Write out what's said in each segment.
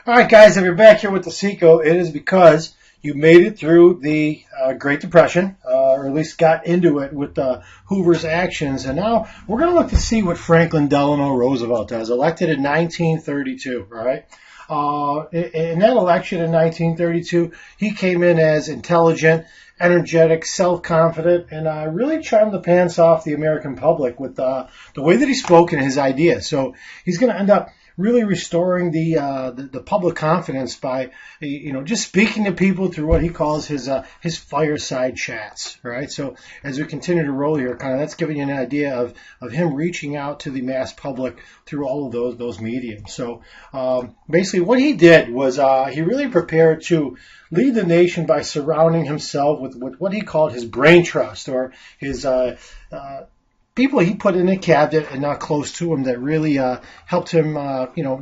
All right, guys, if you're back here with DeCecco, it is because you made it through the Great Depression, or at least got into it with Hoover's actions. And now we're going to look to see what Franklin Delano Roosevelt does, elected in 1932, all right? In that election in 1932, he came in as intelligent, energetic, self-confident, and really charmed the pants off the American public with the way that he spoke and his ideas. So he's going to end up really restoring the public confidence by just speaking to people through what he calls his fireside chats, right? So as we continue to roll here, kind of that's giving you an idea of him reaching out to the mass public through all of those mediums. So basically what he did was he really prepared to lead the nation by surrounding himself with what he called his brain trust, or his people he put in a cabinet and not close to him that really helped him,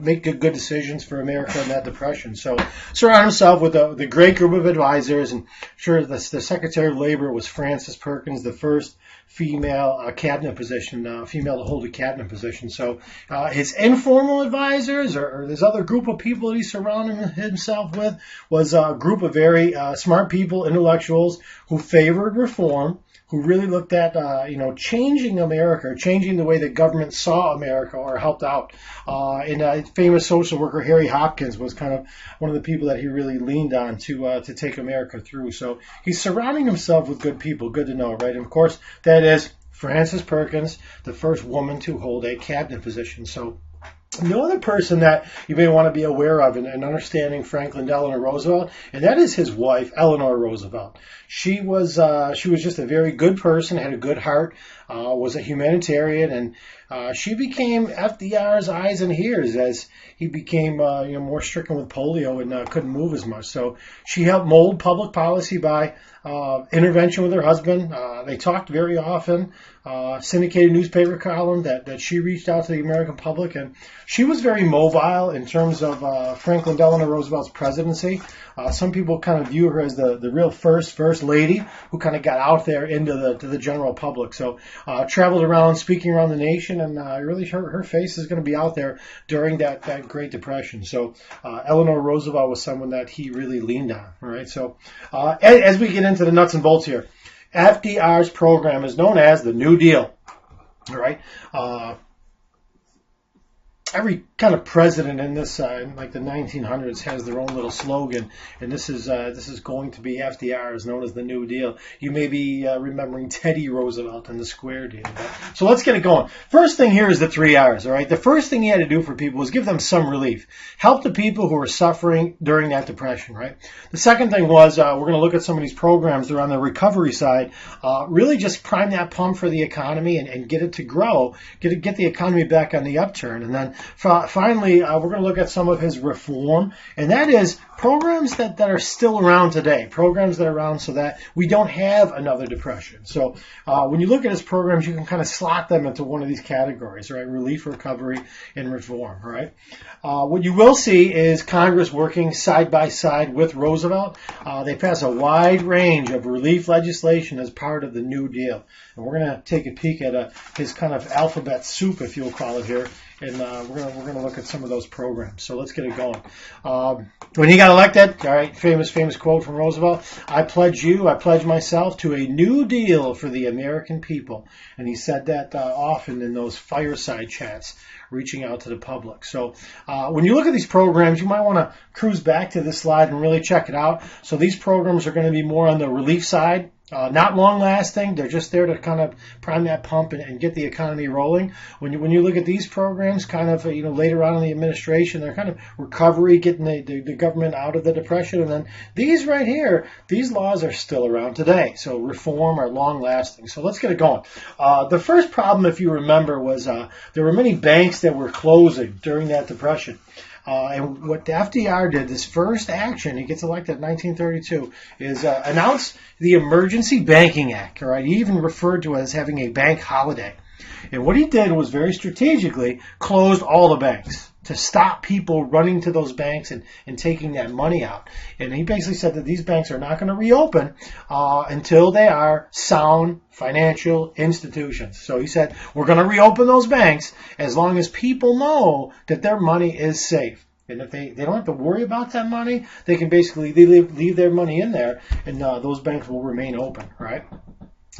make good decisions for America in that depression. So surround himself with the great group of advisors, and sure, the Secretary of Labor was Frances Perkins, the first female cabinet position, female to hold a cabinet position. So his informal advisors, or this other group of people that he surrounded himself with, was a group of very smart people, intellectuals who favored reform, who really looked at, changing America, changing the way the government saw America or helped out. And famous social worker Harry Hopkins was kind of one of the people that he really leaned on to take America through. So he's surrounding himself with good people. Good to know, right? And of course, that is Frances Perkins, the first woman to hold a cabinet position. So the other person that you may want to be aware of in understanding Franklin Delano Roosevelt, and that is his wife, Eleanor Roosevelt. She was just a very good person, had a good heart, was a humanitarian, and she became FDR's eyes and ears as he became more stricken with polio and couldn't move as much. So she helped mold public policy by intervention with her husband. They talked very often. Syndicated newspaper column that she reached out to the American public, and she was very mobile in terms of Franklin Delano Roosevelt's presidency. Some people kind of view her as the real first lady who kind of got out there into the general public. So traveled around speaking around the nation, and really her face is going to be out there during that Great Depression. So Eleanor Roosevelt was someone that he really leaned on. All right. So as we get into the nuts and bolts here, FDR's program is known as the New Deal. All right. Every kind of president in this, in like the 1900s, has their own little slogan, and this is going to be FDR's, known as the New Deal. You may be remembering Teddy Roosevelt and the Square Deal. So let's get it going. First thing here is the 3 R's. All right, the first thing he had to do for people was give them some relief, help the people who were suffering during that depression. Right. The second thing was we're going to look at some of these programs that are on the recovery side, really just prime that pump for the economy and get it to grow, get the economy back on the upturn, and then finally, we're going to look at some of his reform, and that is programs that are still around today, programs that are around so that we don't have another depression. So when you look at his programs, you can kind of slot them into one of these categories, right? Relief, recovery, and reform, right? What you will see is Congress working side by side with Roosevelt. They pass a wide range of relief legislation as part of the New Deal. And we're going to take a peek at his kind of alphabet soup, if you'll call it here. And we're gonna look at some of those programs. So let's get it going. When he got elected, all right, famous quote from Roosevelt: "I pledge myself to a new deal for the American people." And he said that often in those fireside chats, reaching out to the public. So when you look at these programs, you might want to cruise back to this slide and really check it out. So these programs are going to be more on the relief side. Not long-lasting. They're just there to kind of prime that pump and get the economy rolling. When you look at these programs, kind of later on in the administration, they're kind of recovery, getting the government out of the depression. And then these right here, these laws are still around today. So reform are long-lasting. So let's get it going. The first problem, if you remember, was there were many banks that were closing during that depression. And what the FDR did, this first action, he gets elected in 1932, is announce the Emergency Banking Act. All right, he even referred to it as having a bank holiday. And what he did was very strategically closed all the banks to stop people running to those banks and taking that money out. And he basically said that these banks are not going to reopen until they are sound financial institutions. So he said, we're going to reopen those banks as long as people know that their money is safe. And if they don't have to worry about that money, they can basically leave their money in there, and those banks will remain open, right?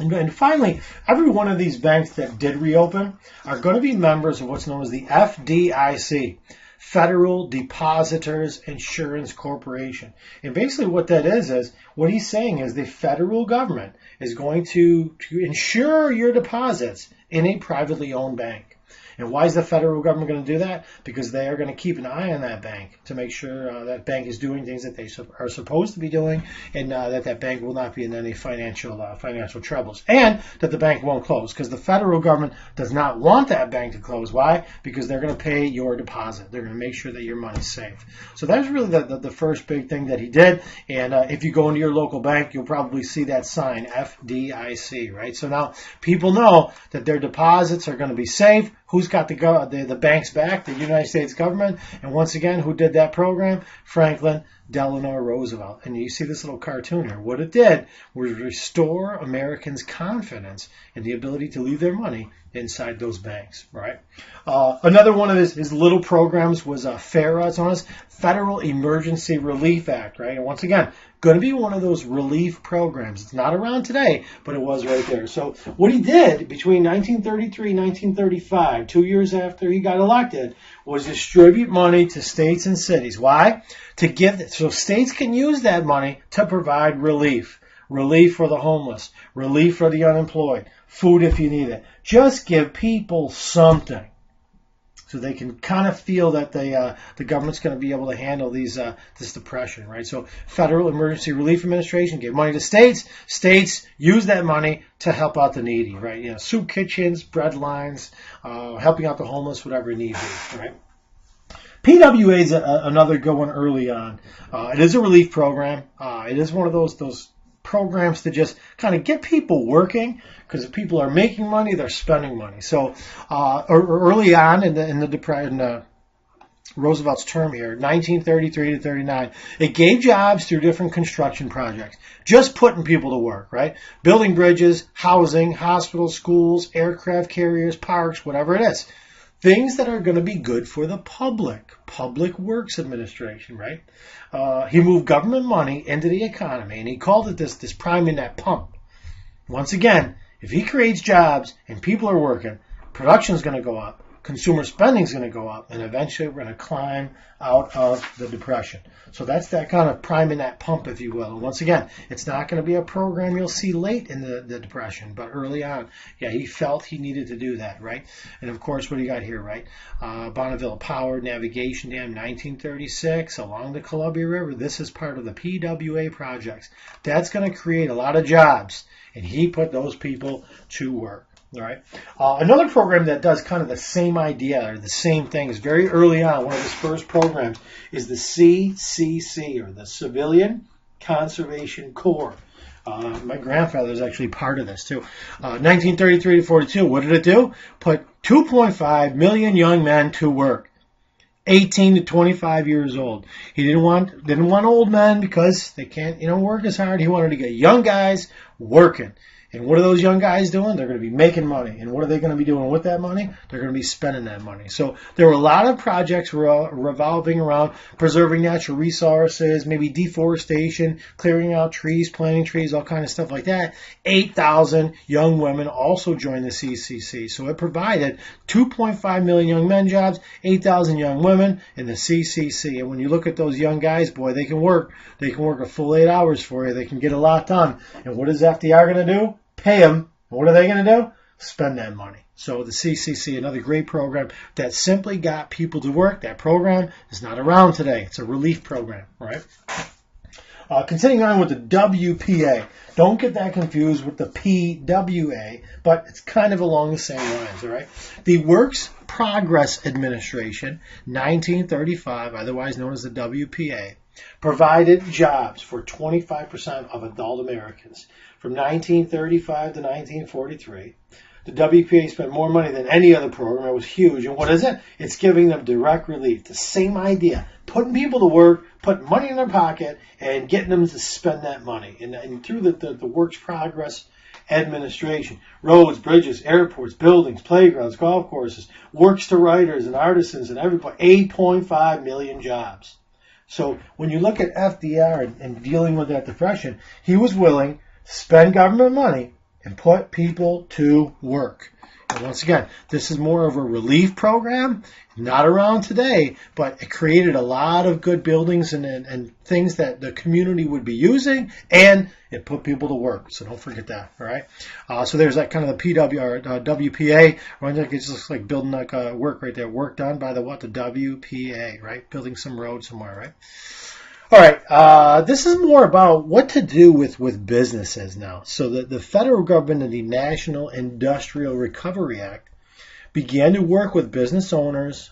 And finally, every one of these banks that did reopen are going to be members of what's known as the FDIC, Federal Depositors Insurance Corporation. And basically what that is what he's saying is the federal government is going to insure your deposits in a privately owned bank. And why is the federal government going to do that? Because they are going to keep an eye on that bank to make sure that bank is doing things that they are supposed to be doing, and that bank will not be in any financial troubles, and that the bank won't close, because the federal government does not want that bank to close. Why? Because they're going to pay your deposit. They're going to make sure that your money's safe. So that's really the first big thing that he did. And if you go into your local bank, you'll probably see that sign, FDIC, right? So now people know that their deposits are going to be safe. Who's got the banks back? The United States government. And once again, who did that program? Franklin Delano Roosevelt. And you see this little cartoon here. What it did was restore Americans' confidence in the ability to leave their money inside those banks, right? Another one of his little programs was FARA. It's known as Federal Emergency Relief Act, right? And once again, going to be one of those relief programs. It's not around today, but it was right there. So what he did between 1933 and 1935, 2 years after he got elected, was distribute money to states and cities. Why? So states can use that money to provide relief. Relief for the homeless, relief for the unemployed, food if you need it. Just give people something, so they can kind of feel that the government's going to be able to handle this depression, right? So Federal Emergency Relief Administration gave money to states. States use that money to help out the needy, right? Soup kitchens, bread lines, helping out the homeless, whatever need be, right? PWA is another good one early on. It is a relief program. It is one of those programs to just kind of get people working, because if people are making money, they're spending money. So early on in Roosevelt's term here, 1933 to 39, it gave jobs through different construction projects, just putting people to work, right? Building bridges, housing, hospitals, schools, aircraft carriers, parks, whatever it is. Things that are going to be good for the public works administration, right? He moved government money into the economy, and he called it this priming that pump. Once again, if he creates jobs and people are working, production is going to go up, consumer spending is going to go up, and eventually we're going to climb out of the depression. So that's that kind of priming that pump, if you will. And once again, it's not going to be a program you'll see late in the depression, but early on, yeah, he felt he needed to do that, right? And of course, what do you got here, right? Bonneville Power Navigation Dam, 1936, along the Columbia River. This is part of the PWA projects. That's going to create a lot of jobs, and he put those people to work. All right. Another program that does kind of the same idea or the same thing is very early on. One of his first programs is the CCC, or the Civilian Conservation Corps. My grandfather is actually part of this too. 1933 to 42. What did it do? Put 2.5 million young men to work, 18 to 25 years old. He didn't want old men because they can't work as hard. He wanted to get young guys working. And what are those young guys doing? They're going to be making money. And what are they going to be doing with that money? They're going to be spending that money. So there were a lot of projects revolving around preserving natural resources, maybe deforestation, clearing out trees, planting trees, all kind of stuff like that. 8,000 young women also joined the CCC. So it provided 2.5 million young men jobs, 8,000 young women in the CCC. And when you look at those young guys, boy, they can work. They can work a full 8 hours for you. They can get a lot done. And what is FDR going to do? Pay them. What are they going to do? Spend that money. So the CCC, another great program that simply got people to work. That program is not around today. It's a relief program, right? Continuing on with the WPA. Don't get that confused with the PWA, but it's kind of along the same lines, all right? The Works Progress Administration, 1935, otherwise known as the WPA, provided jobs for 25% of adult Americans. From 1935 to 1943, the WPA spent more money than any other program. It was huge. And what is it? It's giving them direct relief. The same idea. Putting people to work, putting money in their pocket, and getting them to spend that money. And through the Works Progress administration, roads, bridges, airports, buildings, playgrounds, golf courses, works to writers and artisans and everybody. 8.5 million jobs. So when you look at FDR and dealing with that depression, he was willing to spend government money and put people to work. And once again, this is more of a relief program, not around today, but it created a lot of good buildings and things that the community would be using, and it put people to work. So don't forget that, all right? So there's that kind of the WPA. It just looks like building like work right there. Work done by the what? The WPA, right? Building some road somewhere, right? All right, this is more about what to do with businesses now. So the federal government and the National Industrial Recovery Act began to work with business owners,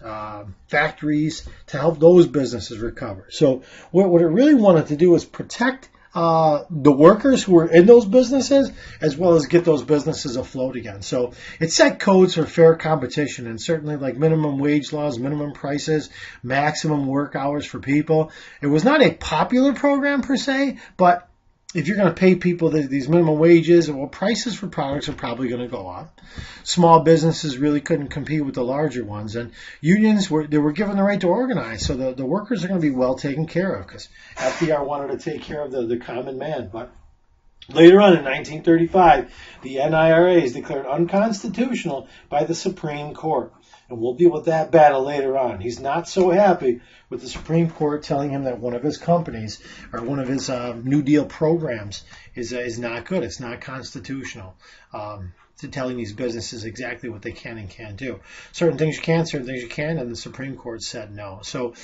factories, to help those businesses recover. So what it really wanted to do was protect the workers who were in those businesses, as well as get those businesses afloat again. So it set codes for fair competition, and certainly like minimum wage laws, minimum prices, maximum work hours for people. It was not a popular program per se, but if you're going to pay people these minimum wages, well, prices for products are probably going to go up. Small businesses really couldn't compete with the larger ones, and unions were given the right to organize, so the workers are going to be well taken care of, because FDR wanted to take care of the common man. But later on in 1935, the NIRA is declared unconstitutional by the Supreme Court. And we'll deal with that battle later on. He's not so happy with the Supreme Court telling him that one of his companies or one of his New Deal programs is not good. It's not constitutional. To telling these businesses exactly what they can and can't do. Certain things you can, certain things you can, and the Supreme Court said no. So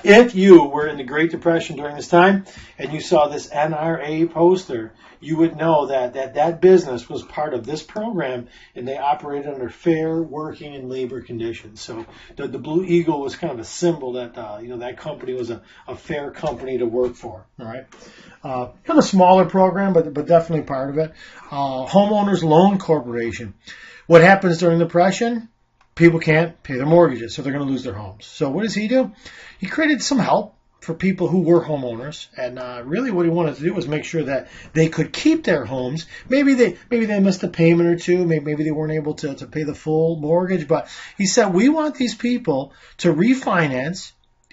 if you were in the Great Depression during this time and you saw this NRA poster, you would know that business was part of this program, and they operated under fair working and labor conditions. So the Blue Eagle was kind of a symbol that that company was a fair company to work for. All right, kind of a smaller program, but definitely part of it. Homeowners Loan Corporation. What happens during the Depression? People can't pay their mortgages, so they're going to lose their homes. So what does he do? He created some help for people who were homeowners, and really what he wanted to do was make sure that they could keep their homes. Maybe they missed a payment or two, maybe they weren't able to pay the full mortgage, but he said, we want these people to refinance,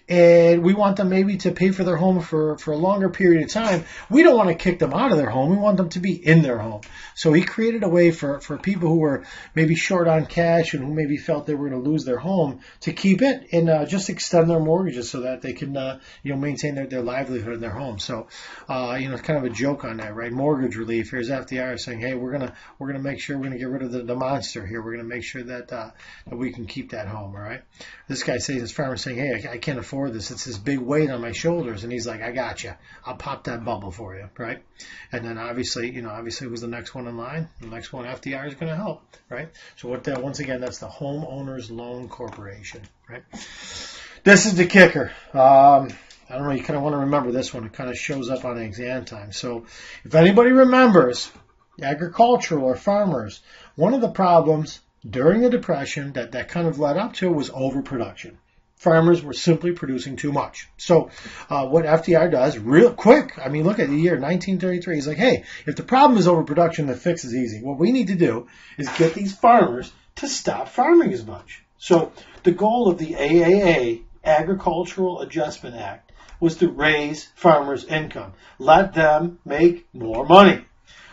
and we want them maybe to pay for their home for a longer period of time. We don't want to kick them out of their home. We want them to be in their home. So he created a way for people who were maybe short on cash and who maybe felt they were going to lose their home to keep it and just extend their mortgages so that they can maintain their livelihood in their home. So it's kind of a joke on that, right? Mortgage relief. Here's FDR saying, hey, we're gonna make sure we're gonna get rid of the monster here. We're gonna make sure that we can keep that home. All right. This guy says, this farmer saying, hey, I can't afford this. It's this big weight on my shoulders. And he's like, I got you. I'll pop that bubble for you, right? And then obviously it was the next one in line. The next one, FDR is going to help, right? So once again, that's the Homeowners Loan Corporation, right? This is the kicker. I don't know, you kind of want to remember this one. It kind of shows up on exam time. So if anybody remembers agricultural or farmers, one of the problems during the Depression that kind of led up to was overproduction. Farmers were simply producing too much. So what FDR does real quick, look at the year 1933. He's like, hey, if the problem is overproduction, the fix is easy. What we need to do is get these farmers to stop farming as much. So the goal of the AAA, Agricultural Adjustment Act, was to raise farmers' income. Let them make more money.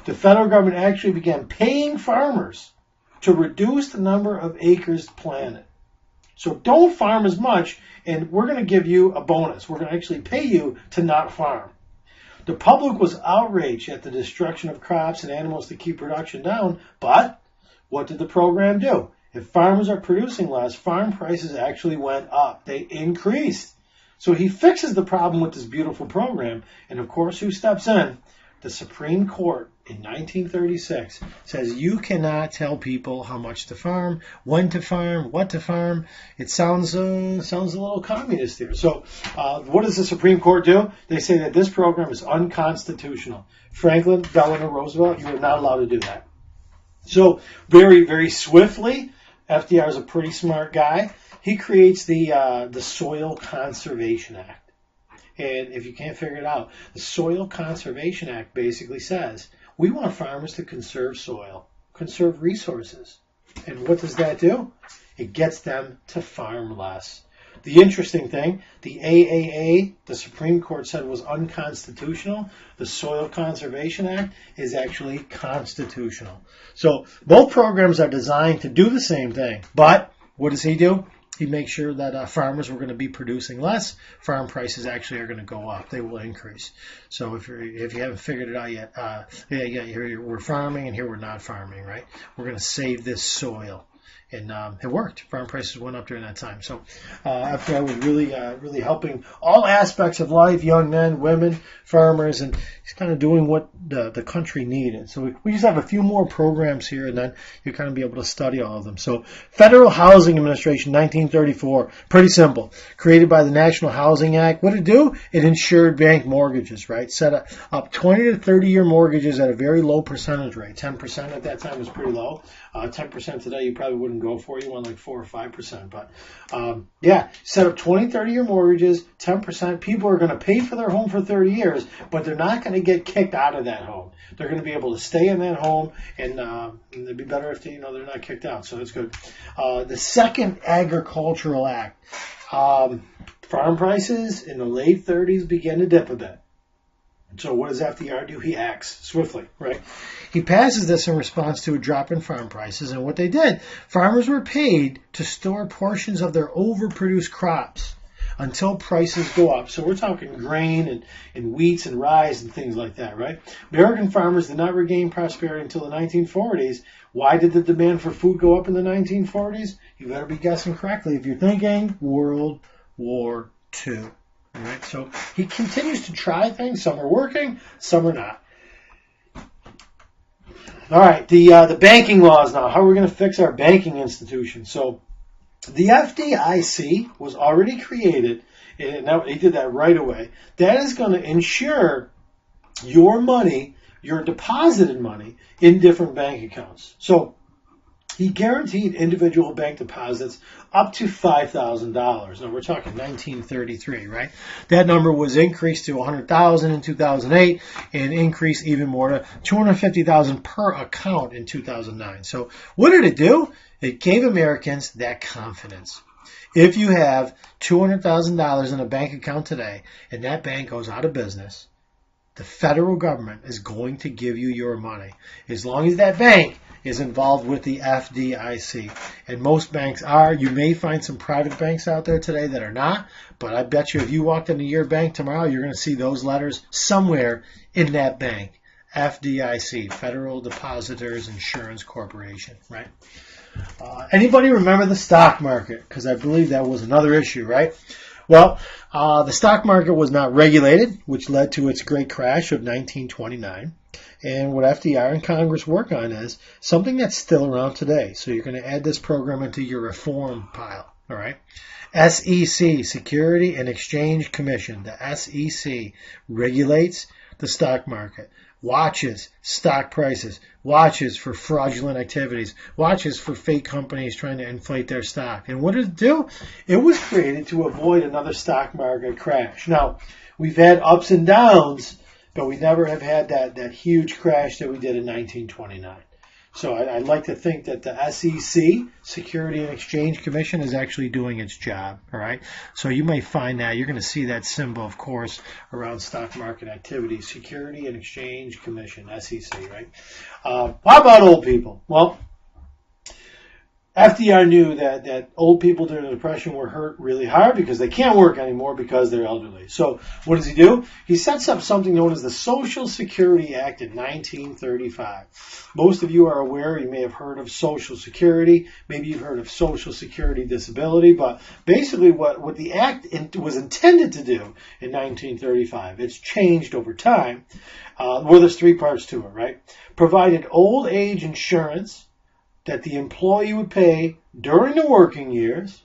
The federal government actually began paying farmers to reduce the number of acres planted. So don't farm as much, and we're going to give you a bonus. We're going to actually pay you to not farm. The public was outraged at the destruction of crops and animals to keep production down, but what did the program do? If farmers are producing less, farm prices actually went up. They increased. So he fixes the problem with this beautiful program, and of course, who steps in? The Supreme Court in 1936 says you cannot tell people how much to farm, when to farm, what to farm. It sounds a little communist here. So what does the Supreme Court do? They say that this program is unconstitutional. Franklin Delano Roosevelt, you are not allowed to do that. So very, very swiftly, FDR is a pretty smart guy. He creates the Soil Conservation Act. And if you can't figure it out, the Soil Conservation Act basically says We want farmers to conserve soil, conserve resources. And what does that do? It gets them to farm less. The interesting thing, the AAA, the Supreme Court said was unconstitutional. The Soil Conservation Act is actually constitutional. So both programs are designed to do the same thing. But what does he do? He makes sure that farmers were going to be producing less. Farm prices actually are going to go up. They will increase. So if you haven't figured it out yet, here we're farming and here we're not farming, right? We're going to save this soil. And it worked. Farm prices went up during that time. So FDR was really helping all aspects of life, young men, women, farmers, and he's kind of doing what the country needed. So we just have a few more programs here, and then you'll kind of be able to study all of them. So Federal Housing Administration, 1934, pretty simple. Created by the National Housing Act. What did it do? It insured bank mortgages, right? Set up 20 to 30-year mortgages at a very low percentage rate. 10% at that time was pretty low. 10% today you probably wouldn't go for. You want like 4 or 5%. But set up 20, 30-year mortgages, 10%. People are going to pay for their home for 30 years, but they're not going to get kicked out of that home. They're going to be able to stay in that home, and it'd be better if they're not kicked out. So that's good. The Second Agricultural Act. Farm prices in the late 30s began to dip a bit. So what does FDR do? He acts swiftly, right? He passes this in response to a drop in farm prices, and what they did, farmers were paid to store portions of their overproduced crops until prices go up. So we're talking grain and wheats and rye and things like that, right? American farmers did not regain prosperity until the 1940s. Why did the demand for food go up in the 1940s? You better be guessing correctly if you're thinking World War II. All right, so he continues to try things. Some are working, some are not. All right, the banking laws now. How are we going to fix our banking institutions? So the FDIC was already created, and now he did that right away. That is going to ensure your money, your deposited money, in different bank accounts. So he guaranteed individual bank deposits up to $5,000. Now, we're talking 1933, right? That number was increased to $100,000 in 2008 and increased even more to $250,000 per account in 2009. So what did it do? It gave Americans that confidence. If you have $200,000 in a bank account today and that bank goes out of business, the federal government is going to give you your money as long as that bank is involved with the FDIC. And most banks are. You may find some private banks out there today that are not, but I bet you if you walked into your bank tomorrow, you're going to see those letters somewhere in that bank. FDIC, Federal Depositors Insurance Corporation, right? Anybody remember the stock market? Because I believe that was another issue, right? Well, the stock market was not regulated, which led to its great crash of 1929. And what FDR and Congress work on is something that's still around today. So you're going to add this program into your reform pile, all right? SEC, Securities and Exchange Commission, the SEC regulates the stock market, watches stock prices, watches for fraudulent activities, watches for fake companies trying to inflate their stock. And what did it do? It was created to avoid another stock market crash. Now, we've had ups and downs, but we never have had that huge crash that we did in 1929. So I'd like to think that the SEC, Securities and Exchange Commission, is actually doing its job, all right? So you may find that. You're going to see that symbol, of course, around stock market activity, Securities and Exchange Commission, SEC, right? How about old people? Well, FDR knew that old people during the Depression were hurt really hard because they can't work anymore because they're elderly. So what does he do? He sets up something known as the Social Security Act in 1935. Most of you are aware, you may have heard of Social Security. Maybe you've heard of Social Security Disability. But basically what the act was intended to do in 1935, it's changed over time. Well, there's three parts to it, right? Provided old age insurance that the employee would pay during the working years,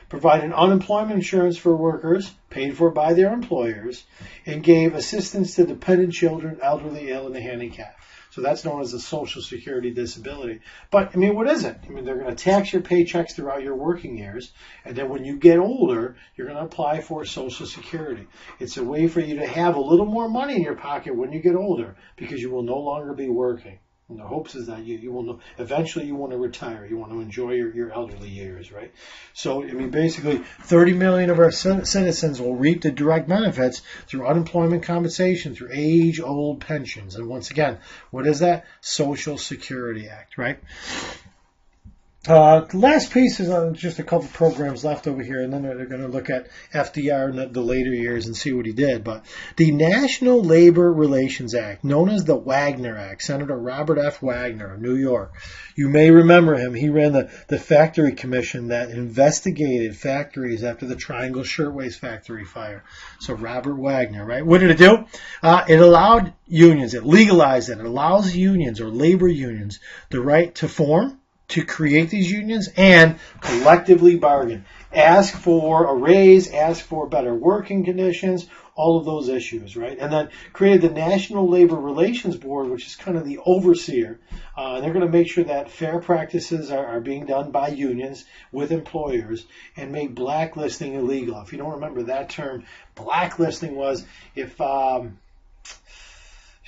provide an unemployment insurance for workers paid for by their employers, and gave assistance to dependent children, elderly, ill, and the handicapped. So that's known as a Social Security disability. But, I mean, what is it? I mean, they're going to tax your paychecks throughout your working years, and then when you get older, you're going to apply for Social Security. It's a way for you to have a little more money in your pocket when you get older, because you will no longer be working. And the hopes is that you will know, eventually you want to retire. You want to enjoy your elderly years, right? So, I mean, basically, 30 million of our citizens will reap the direct benefits through unemployment compensation, through age-old pensions. And once again, what is that? Social Security Act, right? The last piece is just a couple programs left over here, and then they're going to look at FDR in the later years and see what he did. But the National Labor Relations Act, known as the Wagner Act, Senator Robert F. Wagner of New York. You may remember him. He ran the Factory Commission that investigated factories after the Triangle Shirtwaist Factory fire. So Robert Wagner, right? What did it do? It allowed unions, it legalized it. It allows unions or labor unions the right to form, to create these unions, and collectively bargain. Ask for a raise, ask for better working conditions, all of those issues, right? And then created the National Labor Relations Board, which is kind of the overseer. And they're going to make sure that fair practices are being done by unions with employers, and make blacklisting illegal. If you don't remember that term, blacklisting was if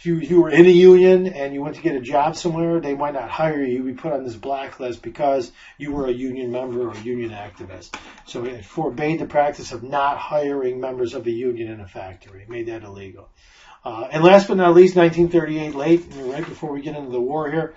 you were in a union and you went to get a job somewhere, they might not hire you. You'd be put on this blacklist because you were a union member or a union activist. So it forbade the practice of not hiring members of a union in a factory. It made that illegal. And last but not least, 1938, right before we get into the war here,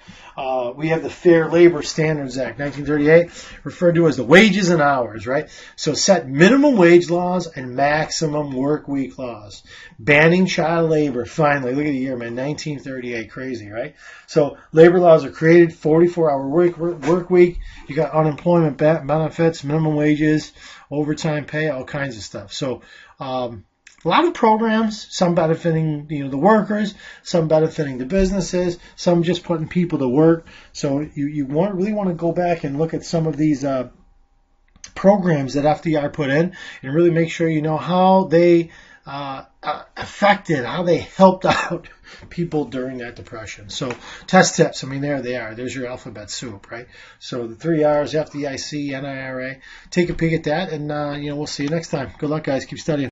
we have the Fair Labor Standards Act, 1938, referred to as the Wages and Hours, right? So set minimum wage laws and maximum work week laws. Banning child labor, finally, look at the year, man, 1938, crazy, right? So labor laws are created, 44-hour work week, you got unemployment benefits, minimum wages, overtime pay, all kinds of stuff. So, a lot of programs, some benefiting the workers, some benefiting the businesses, some just putting people to work. So you really want to go back and look at some of these programs that FDR put in, and really make sure you know how they affected, how they helped out people during that depression. So test tips, I mean, there they are. There's your alphabet soup, right? So the 3 R's, FDIC, NIRA. Take a peek at that, and we'll see you next time. Good luck, guys. Keep studying.